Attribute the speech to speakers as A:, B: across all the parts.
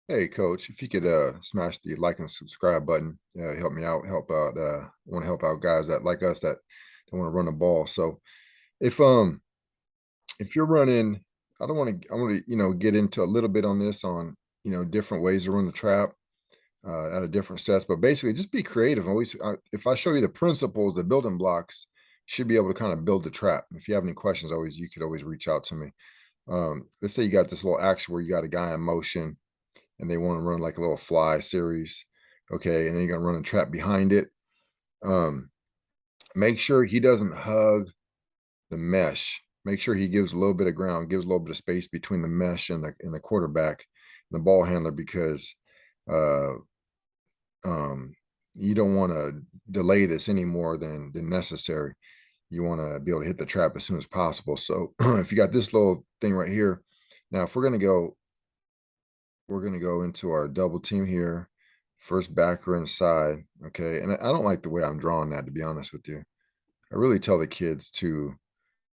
A: Hey, coach, if you could smash the like and subscribe button, help me out, help out. Want to help out guys that like us that want to run the ball. So if if you're running, I want to get into a little bit on this on different ways to run the trap out of different sets, but basically just be creative. Always, if I show you the principles, the building blocks, you should be able to kind of build the trap. If you have any questions, always you could always reach out to me. Let's say you got this little action where you got a guy in motion and they want to run like a little fly series. Okay. And then you're going to run a trap behind it. Um, Make sure he doesn't hug the mesh. Make sure he gives a little bit of ground, gives a little bit of space between the mesh and the quarterback, and the ball handler, because uh, um, you don't want to delay this any more than necessary. You want to be able to hit the trap as soon as possible. So if you got this little thing right here, now if we're going to go into our double team here. First backer inside. Okay. And I don't like the way I'm drawing that, to be honest with you. I really tell the kids to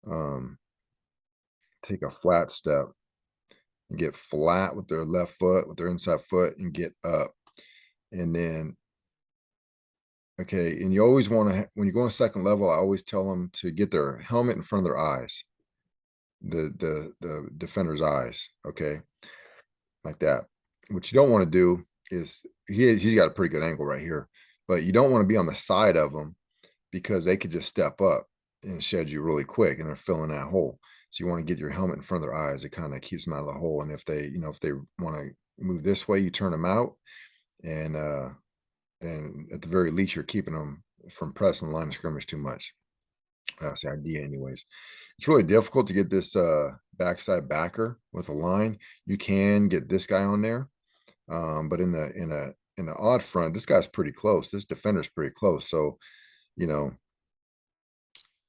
A: um, take a flat step and get flat with their left foot, with their inside foot, and get up. And then, okay. And you always want to, when you go on second level, I always tell them to get their helmet in front of their eyes, the defender's eyes. Okay. Like that. What you don't want to do is he's got a pretty good angle right here, but you don't want to be on the side of him because they could just step up and shed you really quick and they're filling that hole. So you want to get your helmet in front of their eyes. It kind of keeps them out of the hole. And if they want to move this way, you turn them out. And at the very least, you're keeping them from pressing the line of scrimmage too much. That's the idea, anyways. It's really difficult to get this backside backer with a line. You can get this guy on there, but in the odd front, this guy's pretty close. This defender's pretty close. So, you know,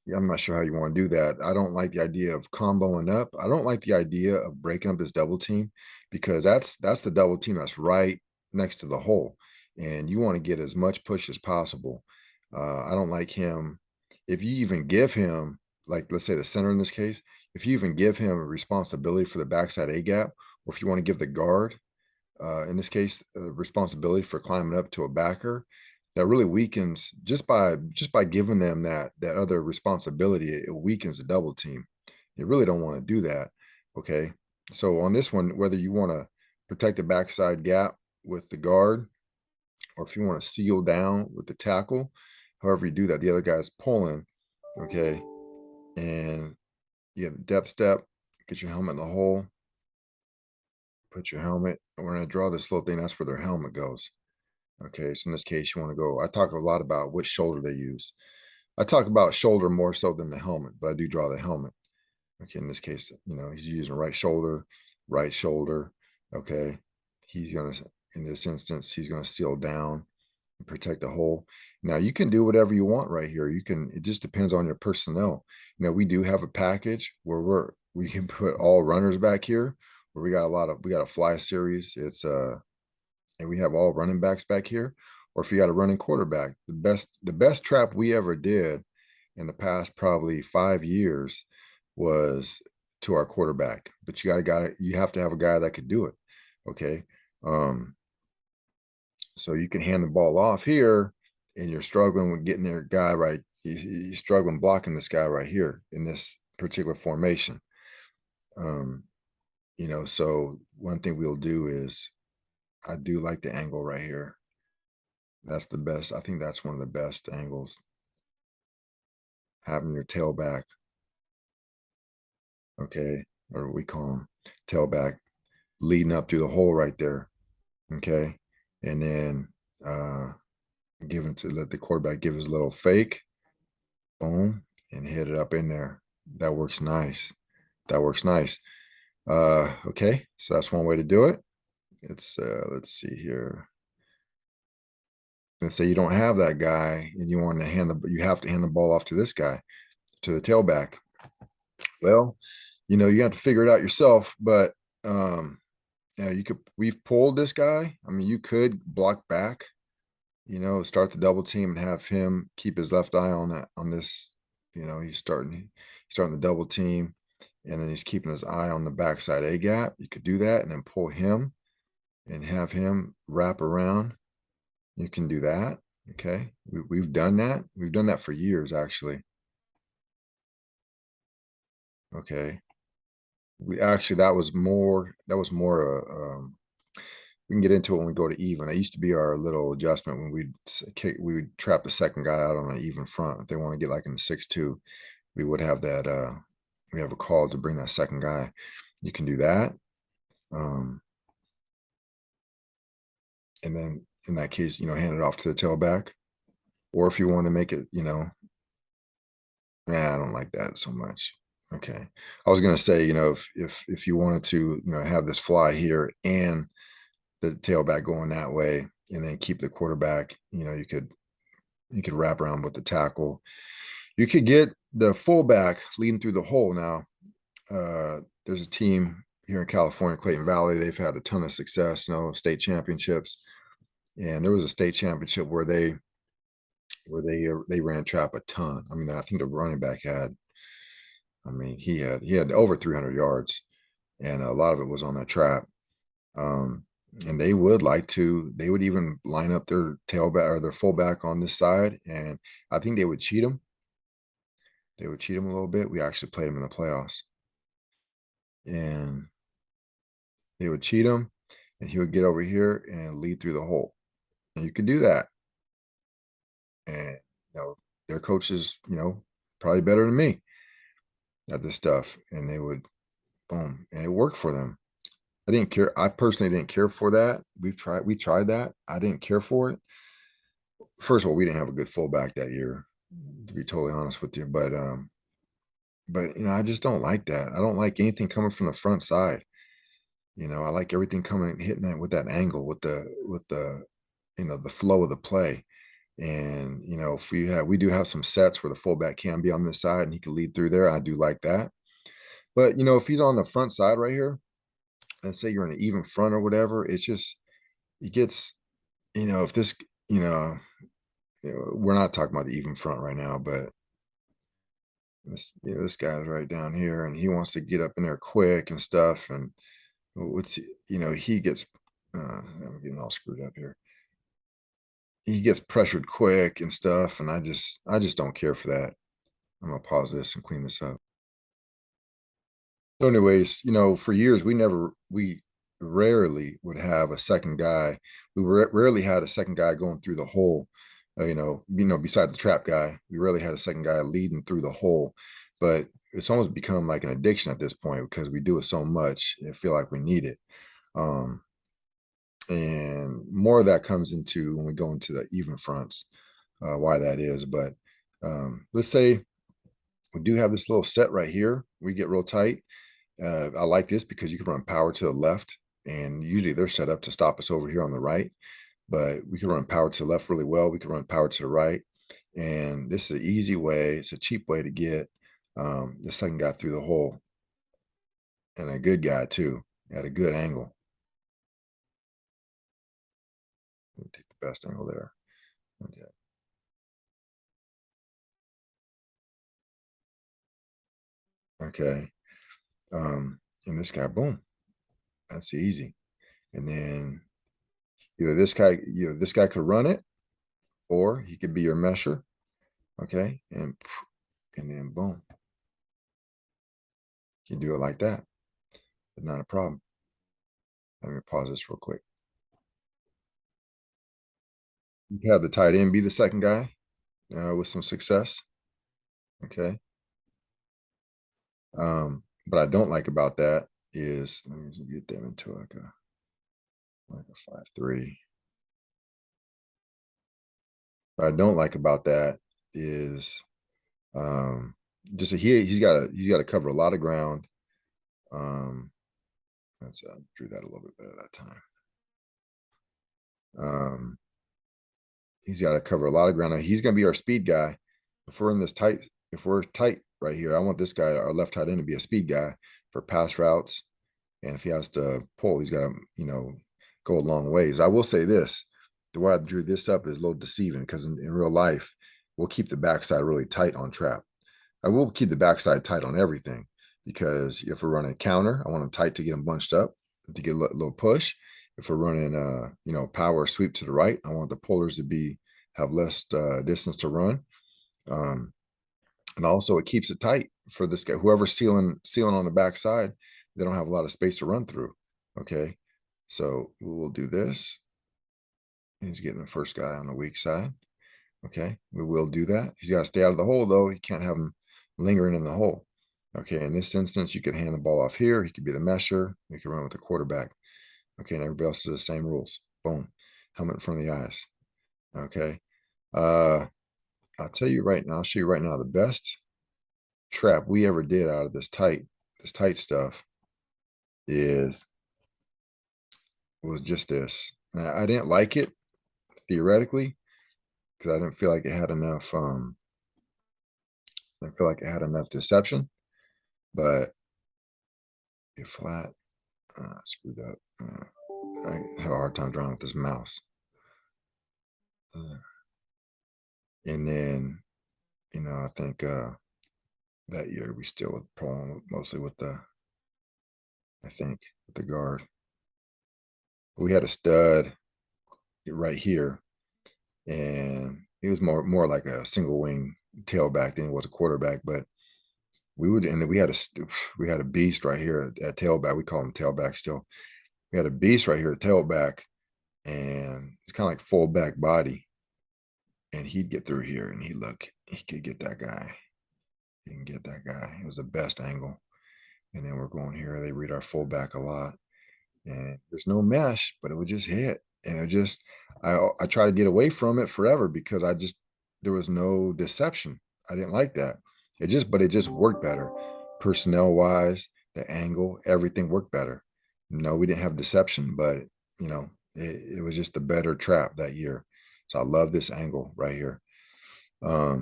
A: yeah, I'm not sure how you want to do that. I don't like the idea of comboing up. I don't like the idea of breaking up this double team because that's the double team that's right next to the hole, and you want to get as much push as possible. I don't like him. If you even give him, like, let's say the center in this case, if you even give him responsibility for the backside A gap, or if you want to give the guard, in this case, responsibility for climbing up to a backer, that really weakens just by giving them that other responsibility. It weakens the double team. You really don't want to do that. Okay, so on this one, whether you want to protect the backside gap with the guard, or if you want to seal down with the tackle, however you do that, the other guy's pulling. Okay, and you have the depth step. Get your helmet in the hole. Put your helmet. And we're going to draw this little thing. That's where their helmet goes. Okay, so in this case, you want to go. I talk a lot about which shoulder they use. I talk about shoulder more so than the helmet, but I do draw the helmet. Okay, in this case, he's using right shoulder, right shoulder. Okay, he's going to, in this instance, he's going to seal down and protect the hole. Now, you can do whatever you want right here. It just depends on your personnel. We do have a package where we can put all runners back here, where we got a fly series. And we have all running backs back here, or if you got a running quarterback. The best trap we ever did in the past probably 5 years was to our quarterback. But you have to have a guy that could do it. Okay. Um, so you can hand the ball off here and you're struggling with getting their guy right. You're struggling blocking this guy right here in this particular formation. Um, so one thing we'll do is I do like the angle right here. That's the best. I think that's one of the best angles, having your tailback, okay, or we call them tailback, leading up through the hole right there, okay, and then let the quarterback give his little fake, boom, and hit it up in there. That works nice. That works nice. Okay, so that's one way to do it. Let's see here. Let's say you don't have that guy and you have to hand the ball off to this guy, to the tailback. Well, you have to figure it out yourself, but we've pulled this guy. I mean, you could block back, start the double team and have him keep his left eye on this. He's starting the double team, and then he's keeping his eye on the backside A gap. You could do that and then pull him. and have him wrap around. You can do that. Okay. We've done that. We've done that for years, actually. Okay. We actually, we can get into it when we go to even. That used to be our little adjustment when we would trap the second guy out on an even front. If they want to get like in the 6-2, we would have that, we have a call to bring that second guy. You can do that. And then in that case, hand it off to the tailback. Or if you want to make it, I don't like that so much. Okay. I was gonna say, if you wanted to, have this fly here and the tailback going that way, and then keep the quarterback, you could wrap around with the tackle. You could get the fullback leading through the hole. Now, there's a team here in California, Clayton Valley. They've had a ton of success, state championships. And there was a state championship where they ran trap a ton. I mean, I think the running back he had over 300 yards, and a lot of it was on that trap. And they would even line up their tailback or their fullback on this side, and I think they would cheat him. They would cheat him a little bit. We actually played him in the playoffs, and they would cheat him, and he would get over here and lead through the hole. And you could do that, and their coaches, probably better than me at this stuff, and they would boom, and it worked for them. I didn't care. I personally didn't care for that. We tried that. I didn't care for it. First of all, we didn't have a good fullback that year, to be totally honest with you. But I just don't like that. I don't like anything coming from the front side. I like everything coming hitting that with that angle, with the the flow of the play. And if we do have some sets where the fullback can be on this side and he can lead through there, I do like that. But if he's on the front side right here, let's say you're in an even front or whatever, it's just it gets, if this, we're not talking about the even front right now, but this guy's right down here and he wants to get up in there quick and stuff. And he gets, I'm getting all screwed up here. He gets pressured quick and stuff. And I just don't care for that. I'm gonna pause this and clean this up. So anyways, for years we rarely would have a second guy. We rarely had a second guy going through the hole. Besides the trap guy, we rarely had a second guy leading through the hole. But it's almost become like an addiction at this point because we do it so much. I feel like we need it. Um, and more of that comes into when we go into the even fronts, why that is. But let's say we do have this little set right here. We get real tight. I like this because you can run power to the left, and usually they're set up to stop us over here on the right. But we can run power to the left really well. We can run power to the right, and this is an easy way. It's a cheap way to get the second guy through the hole, and a good guy too at a good angle. Take the best angle there. Okay. Okay. And this guy, boom, that's easy. And then this guy could run it, or he could be your mesher. Okay. And then boom. You can do it like that. But not a problem. Let me pause this real quick. You can have the tight end be the second guy with some success. Okay. But I don't like about that is let me get them into like a 5-3. What I don't like about that is just he's got to cover a lot of ground. Let's drew that a little bit better that time. He's got to cover a lot of ground. Now, he's going to be our speed guy. If we're tight right here, I want this guy, our left tight end, to be a speed guy for pass routes. And if he has to pull, he's got to, go a long ways. I will say this: the way I drew this up is a little deceiving because in real life, we'll keep the backside really tight on trap. I will keep the backside tight on everything because if we're running a counter, I want them tight to get them bunched up to get a little push. if we're running power sweep to the right, I want the pullers to have less distance to run. And also it keeps it tight for this guy. Whoever's sealing on the backside, they don't have a lot of space to run through. Okay. So we'll do this. He's getting the first guy on the weak side. Okay, we will do that. He's got to stay out of the hole, though. He can't have him lingering in the hole. Okay, in this instance, you could hand the ball off here. He could be the mesher. We could run with the quarterback. Okay, and everybody else does the same rules. Boom. Helmet in front of the eyes. Okay. I'll tell you right now, I'll show you right now the best trap we ever did out of this tight stuff was just this. Now, I didn't like it theoretically because I didn't feel like it had enough I feel like it had enough deception, but get flat, screwed up. I have a hard time drawing with this mouse. And then, I think that year we still with problem mostly with the guard. We had a stud right here, and he was more like a single wing tailback than he was a quarterback, but and then we had a beast right here at tailback. We call him tailback still. We had a beast right here at tailback, and it's kind of like full back body. And he'd get through here, and he could get that guy. He can get that guy. It was the best angle. And then we're going here. They read our fullback a lot, and there's no mesh, but it would just hit. And I try to get away from it forever because there was no deception. I didn't like that. But it just worked better, personnel wise. The angle, everything worked better. No, we didn't have deception, but it was just a better trap that year. So I love this angle right here. But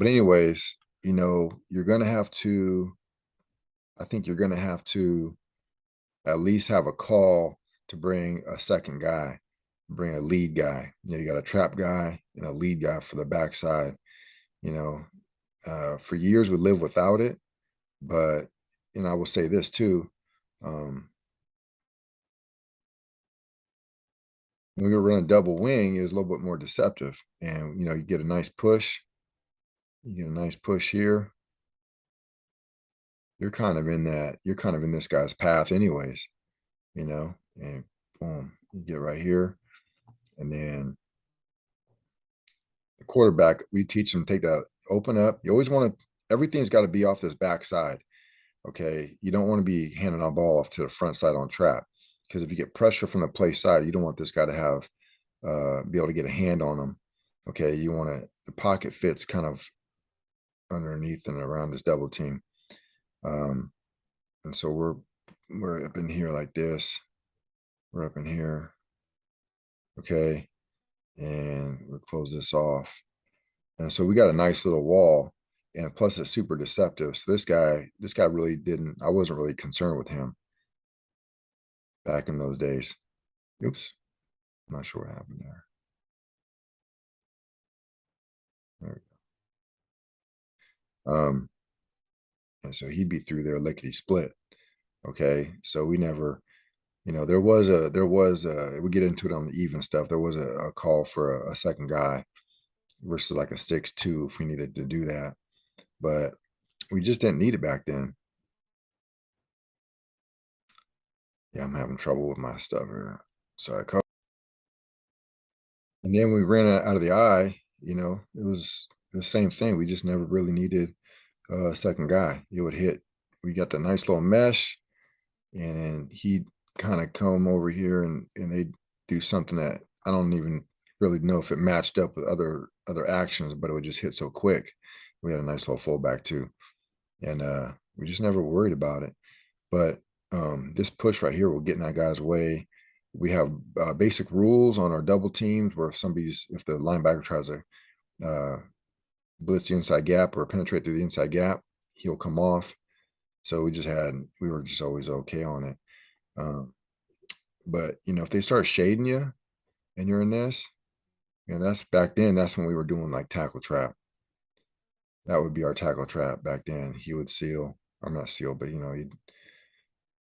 A: anyways, you're going to have to, I think you're going to have to at least have a call to bring a second guy, bring a lead guy. You got a trap guy and a lead guy for the backside. For years we lived without it, but I will say this too. When we were running double wing, it was a little bit more deceptive, and you get a nice push. You get a nice push here. You're kind of in this guy's path anyways, and boom, you get right here. And then the quarterback, we teach them take that open up. You always want to, everything's got to be off this backside. Okay. You don't want to be handing a ball off to the front side on trap, because if you get pressure from the play side, you don't want this guy to have be able to get a hand on them. Okay. You want the pocket fits kind of underneath and around this double team. And so we're up in here like this. We're up in here. Okay. And we'll close this off. And so we got a nice little wall, and plus it's super deceptive. So this guy really I wasn't really concerned with him back in those days. Oops. I'm not sure what happened there. There we go. And so he'd be through there lickety split. Okay. So we never, there was we get into it on the even stuff. There was a call for a second guy versus like a 6-2 if we needed to do that. But we just didn't need it back then. Yeah, I'm having trouble with my stuff here. Sorry. And then we ran out of the eye, it was the same thing. We just never really needed a second guy. It would hit. We got the nice little mesh, and then he'd kind of come over here and they'd do something that I don't even really know if it matched up with other actions, but it would just hit so quick. We had a nice little fullback too. And we just never worried about it. But this push right here will get in that guy's way. We have basic rules on our double teams where if the linebacker tries to blitz the inside gap or penetrate through the inside gap, he'll come off. So we were just always okay on it. But if they start shading you and you're in this, that's back then, that's when we were doing like tackle trap. That would be our tackle trap back then. He would seal. I'm not seal, but he'd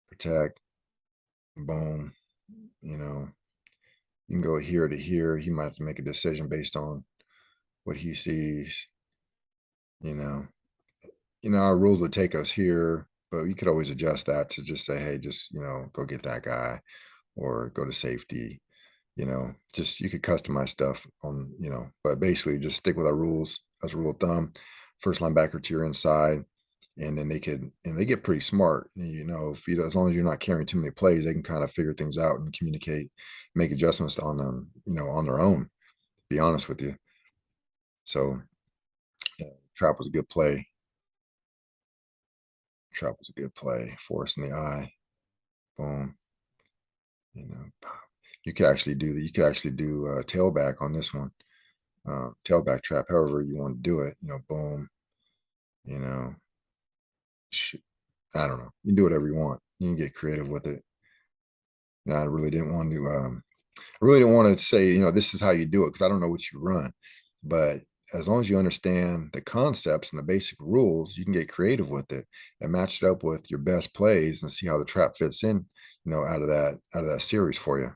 A: protect, boom, you know, you can go here to here. He might have to make a decision based on what he sees, you know. Our rules would take us here, but you could always adjust that to just say, hey, just, go get that guy or go to safety, just you could customize stuff on, but basically just stick with our rules as a rule of thumb. First linebacker to your inside, and then they get pretty smart. If as long as you're not carrying too many plays, they can kind of figure things out and communicate, make adjustments on them, on their own, to be honest with you. So trap was a good play. Trap was a good play. Force in the eye. Boom. Pop. You could actually do that. You could actually do tailback on this one. Tailback trap, however you want to do it. Boom. You know, I don't know. You can do whatever you want. You can get creative with it. I really didn't want to. I really didn't want to say, this is how you do it because I don't know what you run. But as long as you understand the concepts and the basic rules, you can get creative with it and match it up with your best plays and see how the trap fits in, out of that series for you.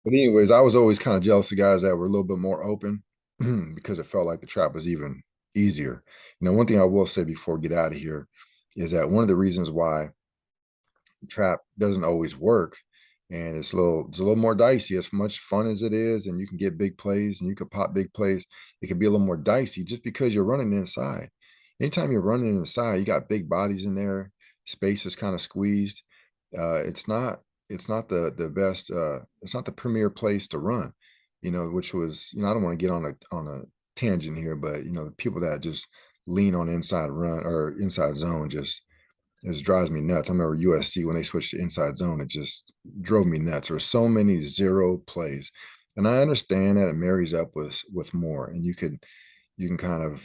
A: But anyways, I was always kind of jealous of guys that were a little bit more open because it felt like the trap was even easier. One thing I will say before we get out of here is that one of the reasons why the trap doesn't always work and it's a little more dicey as much fun as it is, and you can get big plays and you can pop big plays. It can be a little more dicey just because you're running inside. Anytime you're running inside, you got big bodies in there, space is kind of squeezed. It's not the best, it's not the premier place to run, which was, I don't want to get on a tangent here, but the people that just lean on inside run or inside zone just drives me nuts. I remember USC when they switched to inside zone, it just drove me nuts. There were so many zero plays. And I understand that it marries up with more. And you can kind of,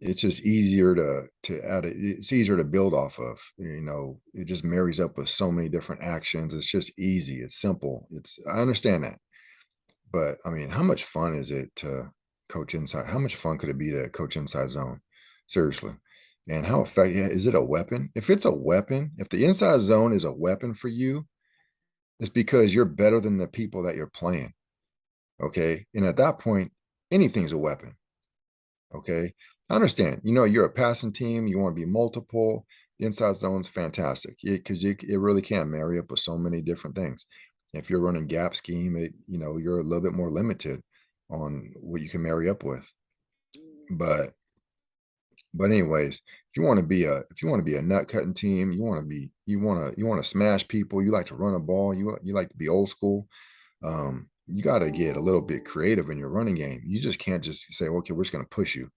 A: it's just easier to add it. It's easier to build off of. It just marries up with so many different actions. It's just easy. It's simple. I understand that. But I mean, how much fun is it to coach inside? How much fun could it be to coach inside zone? Seriously. And how effective is it a weapon? If it's a weapon, if the inside zone is a weapon for you, it's because you're better than the people that you're playing. Okay. And at that point, anything's a weapon. Okay. I understand. You're a passing team, you want to be multiple. The inside zone's fantastic because it really can marry up with so many different things. If you're running gap scheme, you're a little bit more limited on what you can marry up with. But anyways, if you want to be a nut cutting team, you want to smash people, you like to run a ball, you like to be old school. You got to get a little bit creative in your running game. You just can't just say, okay, we're just going to push you.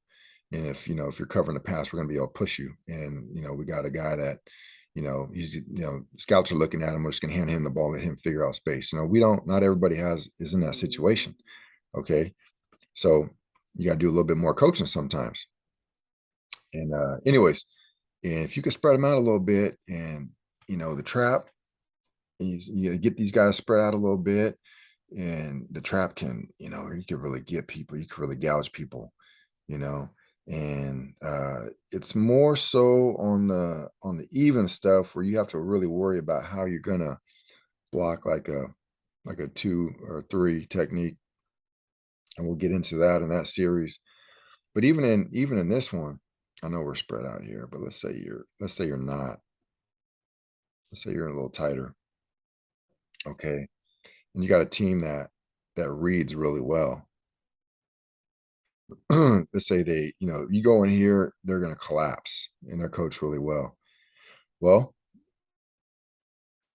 A: And if you're covering the pass, we're going to be able to push you. And we got a guy that, scouts are looking at him. We're just going to hand him the ball, let him figure out space. We don't. Not everybody is in that situation. Okay, so you got to do a little bit more coaching sometimes. And anyways, and if you could spread them out a little bit, and the trap, you get these guys spread out a little bit, and the trap can, you can really get people, you can really gouge people, you know. And it's more so on the even stuff where you have to really worry about how you're gonna block like a 2 or 3 technique, and we'll get into that in that series. But even in this one, I know we're spread out here, but let's say you're not. Let's say you're a little tighter, okay? And you got a team that reads really well. Let's say you go in here, they're going to collapse and they're coached really well. Well,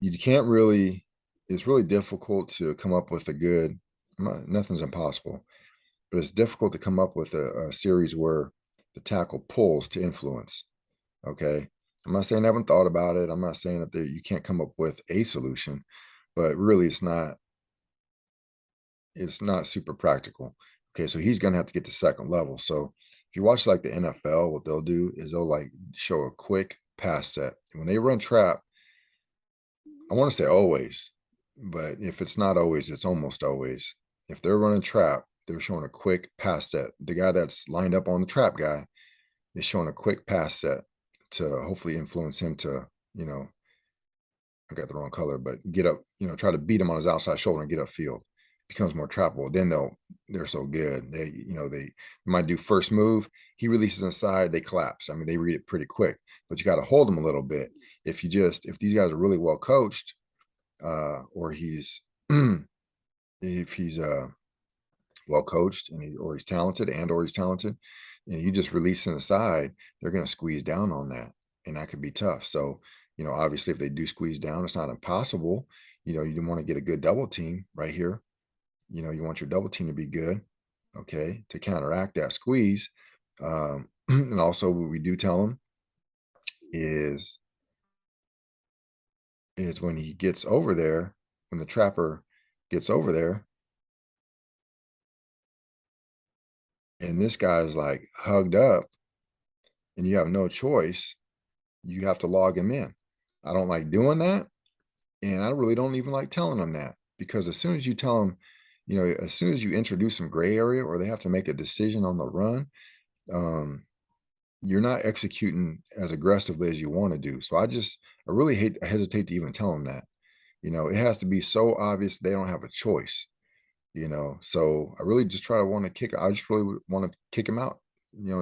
A: you can't really, it's really difficult to come up with a good, nothing's impossible, but it's difficult to come up with a series where the tackle pulls to influence. Okay. I'm not saying I haven't thought about it. I'm not saying that you can't come up with a solution, but really it's not super practical. Okay, so he's gonna have to get to second level. So if you watch like the NFL, what they'll do is they'll like show a quick pass set. When they run trap, I want to say always, but if it's not always, it's almost always. If they're running trap, they're showing a quick pass set. The guy that's lined up on the trap guy is showing a quick pass set to hopefully influence him to, you know, I got the wrong color, but get up, try to beat him on his outside shoulder and get upfield. Becomes more trappable. Then they're so good. They might do first move. He releases inside, they collapse. I mean, they read it pretty quick, but you got to hold them a little bit. If these guys are really well coached, or he's if he's well coached and he's talented or he's talented, and you just release inside, they're going to squeeze down on that, and that could be tough. So, obviously, if they do squeeze down, it's not impossible. You want to get a good double team right here. You want your double team to be good, okay, to counteract that squeeze. And also, what we do tell them is when he gets over there, when the trapper gets over there, and this guy's like hugged up, and you have no choice, you have to log him in. I don't like doing that, and I really don't even like telling them that, because as soon as you tell them, as soon as you introduce some gray area or they have to make a decision on the run, um, you're not executing as aggressively as you want to do. So I really hesitate to even tell them that. It has to be so obvious they don't have a choice. So I really just I just really want to kick him out,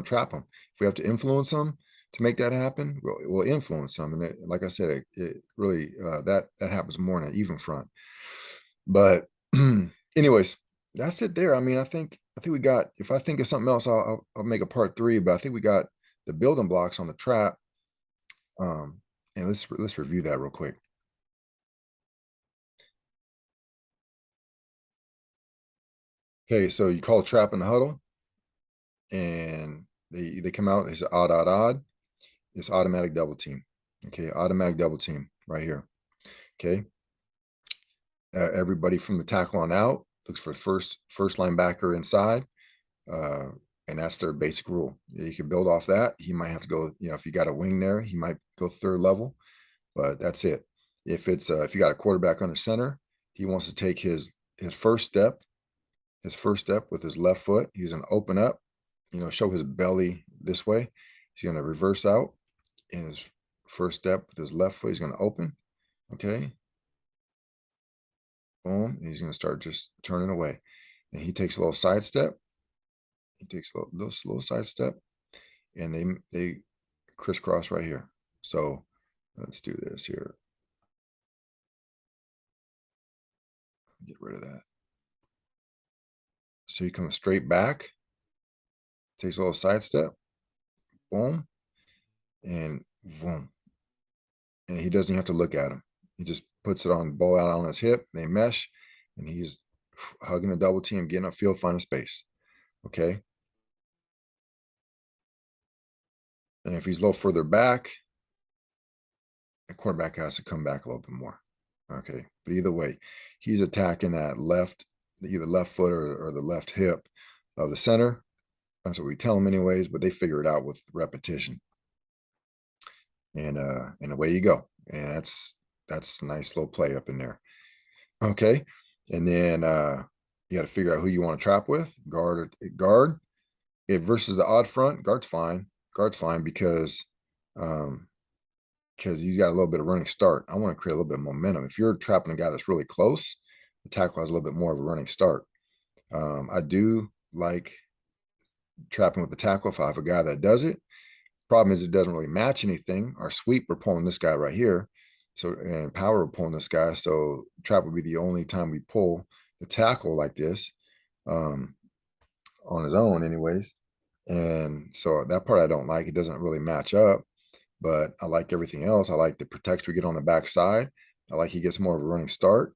A: trap him. If we have to influence them to make that happen, we'll influence them. And like I said, it really, that happens more in an even front. But anyways, that's it there. I mean, I think we got, if I think of something else, I'll make a part 3, but I think we got the building blocks on the trap. And let's review that real quick. Okay, so you call trap in the huddle, and they come out. They say odd, odd, odd. It's automatic double team. Okay, automatic double team right here. Okay, everybody from the tackle on out looks for first linebacker inside, and that's their basic rule. You can build off that. He might have to go. If you got a wing there, he might go third level, but that's it. If you got a quarterback under center, he wants to take his first step with his left foot. He's going to open up, show his belly this way. He's going to reverse out in his first step with his left foot. He's going to open. Okay. Boom. And he's going to start just turning away. And he takes a little side step. He takes a little side step. And they crisscross right here. So let's do this here. Get rid of that. So he comes straight back, takes a little side step, boom, and boom. And he doesn't have to look at him. He just puts it on, ball out on his hip, they mesh, and he's hugging the double team, getting upfield, finding space. Okay. And if he's a little further back, the quarterback has to come back a little bit more. Okay. But either way, he's attacking that either left foot or the left hip of the center. That's what we tell them anyways, but they figure it out with repetition. And away you go. And that's a nice little play up in there. Okay. And then you got to figure out who you want to trap with, guard. If versus the odd front, guard's fine. Guard's fine because he's got a little bit of running start. I want to create a little bit of momentum. If you're trapping a guy that's really close, the tackle has a little bit more of a running start. I do like trapping with the tackle if I have a guy that does it. Problem is it doesn't really match anything. Our sweep, we're pulling this guy right here. So, and power, we're pulling this guy. So trap would be the only time we pull the tackle like this, on his own anyways. And so that part I don't like. It doesn't really match up, but I like everything else. I like the protection we get on the backside. I like he gets more of a running start.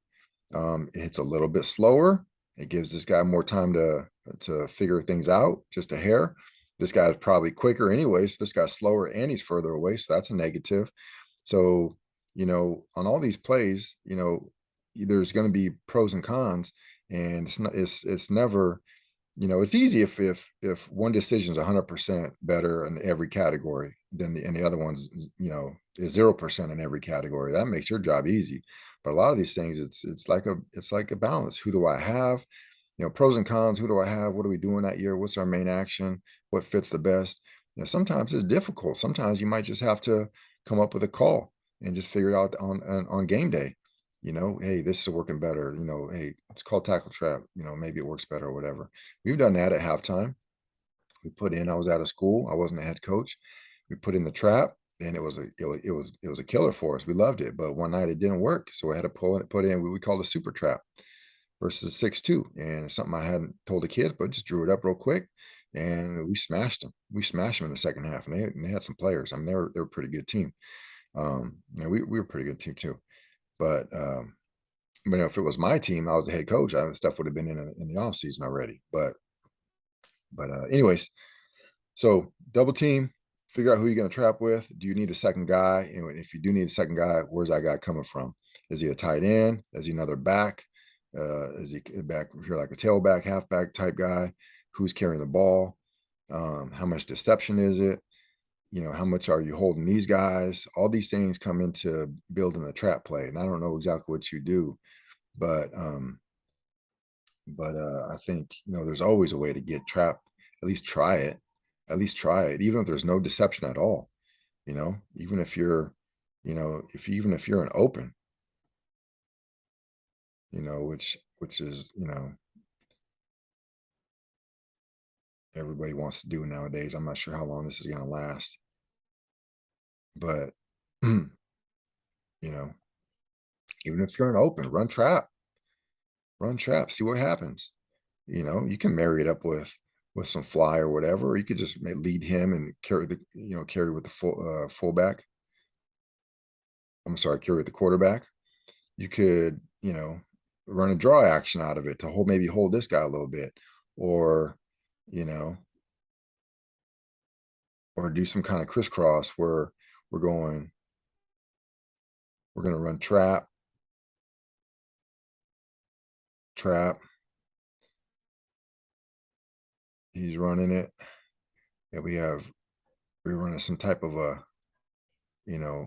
A: It hits a little bit slower. It gives this guy more time to figure things out, just a hair. This guy's probably quicker anyway, so this guy's slower and he's further away, so that's a negative. So, on all these plays, there's going to be pros and cons, and it's never, it's easy if one decision is 100% better in every category than the other one's, is 0% in every category. That makes your job easy. But a lot of these things, it's like a balance. Who do I have? Pros and cons. Who do I have? What are we doing that year? What's our main action? What fits the best? Sometimes it's difficult. Sometimes you might just have to come up with a call. and just figure it out on game day. Hey, this is working better. Hey, it's called tackle trap. Maybe it works better or whatever. We've done that at halftime. I was out of school. I wasn't a head coach. We put in the trap, and it was a killer for us. We loved it. But one night it didn't work, so I had to put in what we call a super trap versus 6-2, and it's something I hadn't told the kids, but just drew it up real quick, and we smashed them. We smashed them in the second half, and they had some players. I mean, they were a pretty good team. We were a pretty good team too. But if it was my team, I was the head coach, stuff would have been in the off season already. But anyways, so double team, figure out who you're going to trap with. Do you need a second guy? And if you do need a second guy, where's that guy coming from? Is he a tight end? Is he another back? Is he back here like a tailback, halfback type guy? Who's carrying the ball? How much deception is it? How much are you holding these guys? All these things come into building the trap play. And I don't know exactly what you do, but I think, there's always a way to get trapped. At least try it. At least try it, even if there's no deception at all. Even if you're, even if you're an open, which is, everybody wants to do nowadays. I'm not sure how long this is going to last, but you know, even if you're an open, run trap, see what happens. You can marry it up with some fly or whatever, or you could just lead him and carry with the fullback. I'm sorry, carry with the quarterback. You could, run a draw action out of it to maybe hold this guy a little bit, or, you know, or do some kind of crisscross where we're going, we're going to run trap. He's running it. Yeah, we're running some type of a, you know,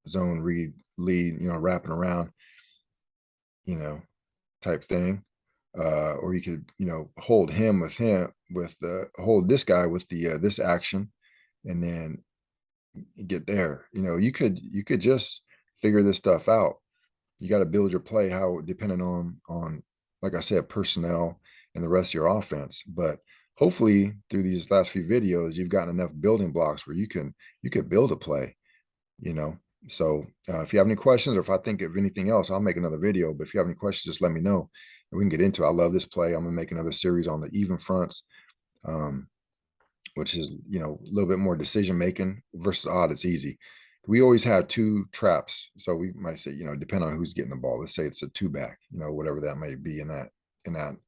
A: zone read lead, wrapping around, you know, type thing. Or you could, hold hold this guy with the this action, and then get there. You could just figure this stuff out. You got to build your play how depending on like I said, personnel and the rest of your offense. But hopefully through these last few videos, you've gotten enough building blocks where you can build a play, you know. So if you have any questions, or if I think of anything else, I'll make another video. But if you have any questions, just let me know and we can get into it. I love this play. I'm gonna make another series on the even fronts. Which is, a little bit more decision making versus odd. It's easy. We always have two traps. So we might say, depending on who's getting the ball, let's say it's a two back, whatever that may be in that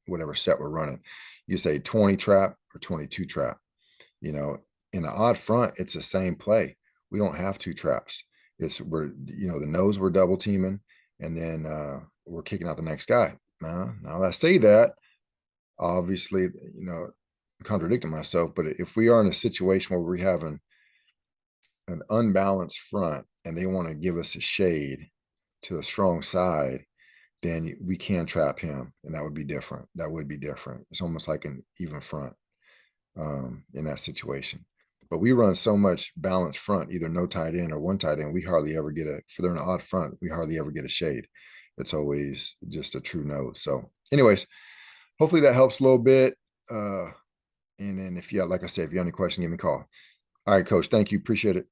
A: whatever set we're running. You say 20 trap or 22 trap. In an odd front, it's the same play. We don't have two traps. The nose we're double teaming, and then we're kicking out the next guy. Now I say that, obviously, contradicting myself, but if we are in a situation where we're having an unbalanced front and they want to give us a shade to the strong side, then we can trap him, and that would be different. It's almost like an even front in that situation. But we run so much balanced front, either no tight end or one tight end, we hardly ever get for they're an odd front, we hardly ever get a shade. It's always just a true nose. So anyways, hopefully that helps a little bit. And then like I said, if you have any questions, give me a call. All right, Coach. Thank you. Appreciate it.